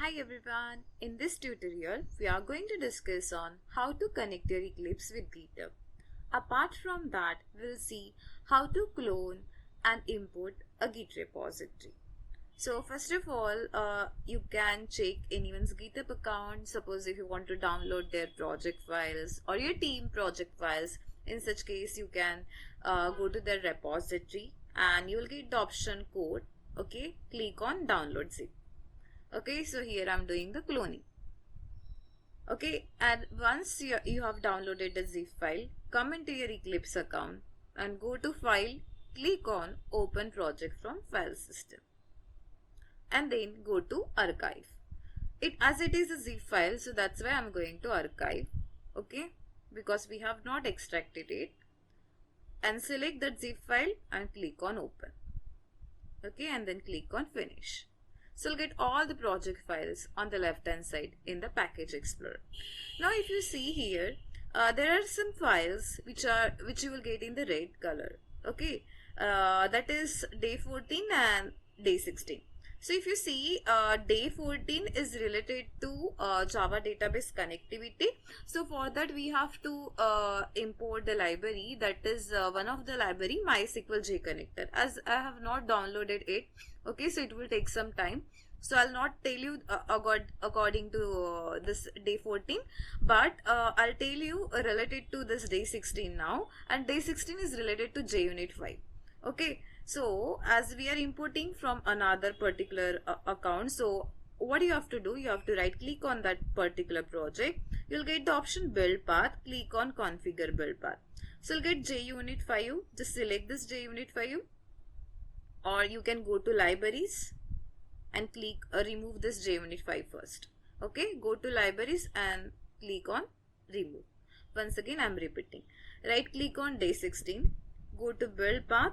Hi everyone, in this tutorial we are going to discuss on how to connect your Eclipse with GitHub. Apart from that, we'll see how to clone and import a Git repository. So first of all, you can check anyone's GitHub account. Suppose if you want to download their project files or your team project files, in such case you can go to their repository and you will get the option code. Okay, click on download zip. Okay, so here I'm doing the cloning. Okay, and once you have downloaded the zip file, come into your Eclipse account and go to file, click on open project from file system and then go to archive. As it is a zip file, so that's why I'm going to archive. Okay, because we have not extracted it, and select that zip file and click on open. Okay, and then click on finish. So you'll get all the project files on the left hand side in the package explorer. Now if you see here, there are some files which you will get in the red color. Okay, that is day 14 and day 16. So if you see, day 14 is related to Java database connectivity. So for that we have to import the library, that is one of the library MySQL JConnector. As I have not downloaded it, okay, so it will take some time. So I'll not tell you according to this day 14, but I'll tell you related to this day 16 now, and day 16 is related to JUnit 5. Okay, so as we are importing from another particular account, so what you have to do, you have to right click on that particular project. You'll get the option build path, click on configure build path. So you'll get JUnit 5, just select this JUnit 5, or you can go to libraries and click remove this JUnit 5 first. Okay, go to libraries and click on remove. Once again I'm repeating, right click on day 16, go to build path,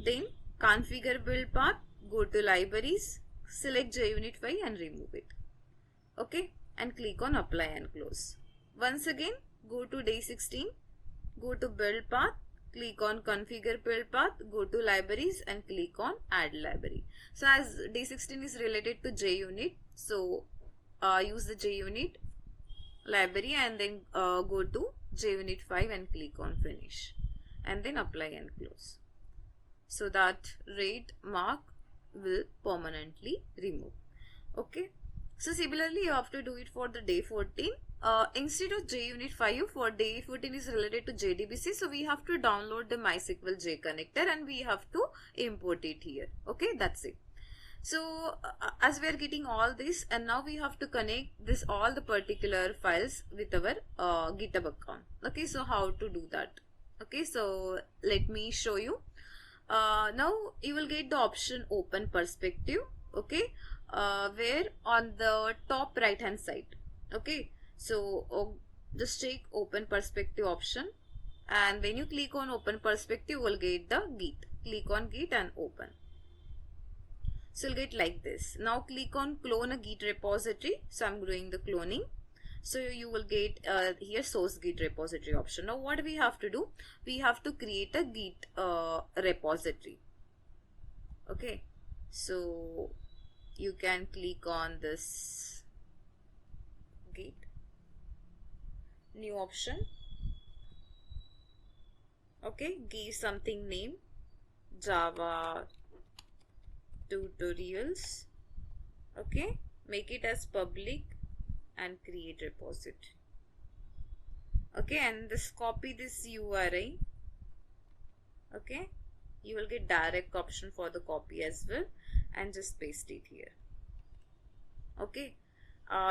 then configure build path, go to libraries, select JUnit 5 and remove it. Okay, and click on apply and close. Once again go to day 16, go to build path, click on configure build path, go to libraries and click on add library. So as day 16 is related to JUnit, so use the JUnit library and then go to JUnit 5 and click on finish and then apply and close. So that red mark will permanently remove. Okay, so similarly you have to do it for the day 14. Instead of JUnit 5, for day 14 is related to JDBC, so we have to download the MySQL JConnector and we have to import it here. Okay, that's it. So as we are getting all this, and now we have to connect this all the particular files with our GitHub account. Okay, so how to do that? Okay, so let me show you. Now you will get the option open perspective. Okay, where on the top right hand side. Okay, so just check open perspective option, and when you click on open perspective you will get the Git. Click on Git and open. So you'll get like this. Now click on clone a Git repository. So I'm doing the cloning. So you will get here source Git repository option. Now what we have to do, we have to create a Git repository. Okay, so you can click on this Git new option. Okay, give something name, Java tutorials. Okay, make it as public and create repository. Okay, and this copy this URI. Okay, you will get direct option for the copy as well, and just paste it here. Okay,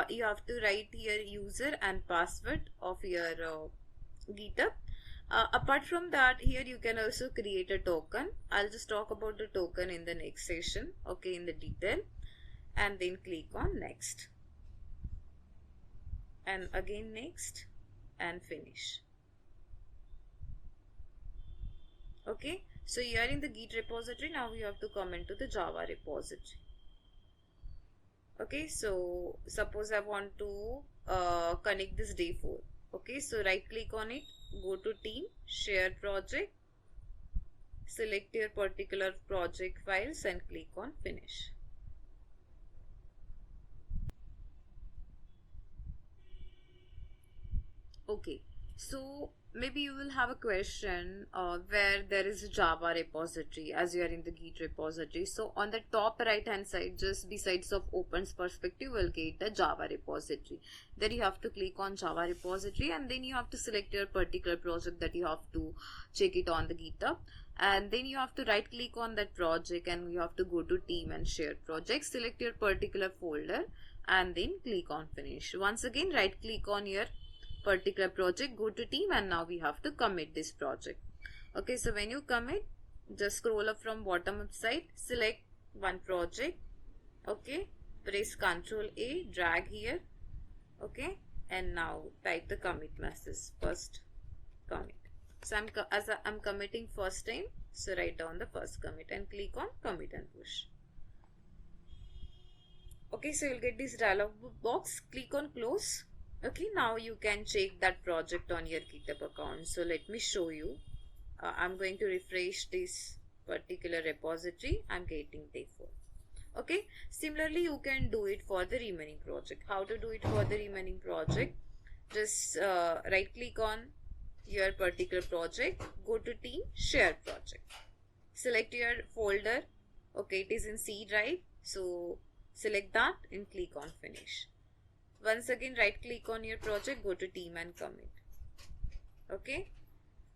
you have to write here user and password of your GitHub. Apart from that, here you can also create a token. I'll just talk about the token in the next session, okay, in the detail, and then click on next and again next and finish. Okay, so you are in the Git repository. Now you have to come into the Java repository. Okay, so suppose I want to connect this day 4. Okay, so right click on it, go to team, share project, select your particular project files and click on finish. Okay, so maybe you will have a question where there is a Java repository as you are in the Git repository. So on the top right hand side, just besides of opens perspective, you will get the Java repository. Then you have to click on Java repository and then you have to select your particular project that you have to check it on the GitHub. And then you have to right click on that project and you have to go to team and shared projects, select your particular folder and then click on finish. Once again, right click on your particular project, go to team, and now we have to commit this project. Okay, so when you commit, just scroll up from bottom up side, select one project. Okay, press Ctrl A, drag here. Okay, and now type the commit message, first commit. So I'm committing first time, so write down the first commit and click on commit and push. Okay, so you'll get this dialog box, click on close. Okay, now you can check that project on your GitHub account. So let me show you. I'm going to refresh this particular repository. I'm getting day 4. Okay, similarly you can do it for the remaining project. How to do it for the remaining project? Just right click on your particular project, go to team, share project. Select your folder. Okay, it is in C drive. So select that and click on finish. Once again, right click on your project, go to team and commit. Okay,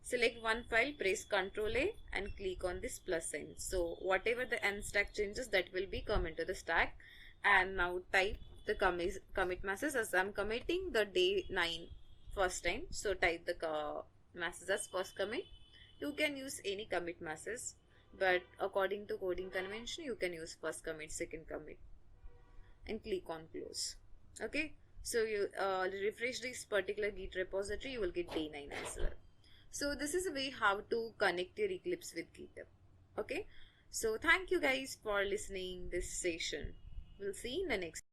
select one file, press Ctrl A and click on this plus sign. So whatever the end stack changes, that will be come into the stack. And now type the commit message. As I'm committing the day 9 first time, so type the message as first commit. You can use any commit message, but according to coding convention, you can use first commit, second commit, and click on close. Okay, so you refresh this particular Git repository, you will get day 9 as well. So this is a way how to connect your Eclipse with GitHub. Okay, so thank you guys for listening this session. We'll see you in the next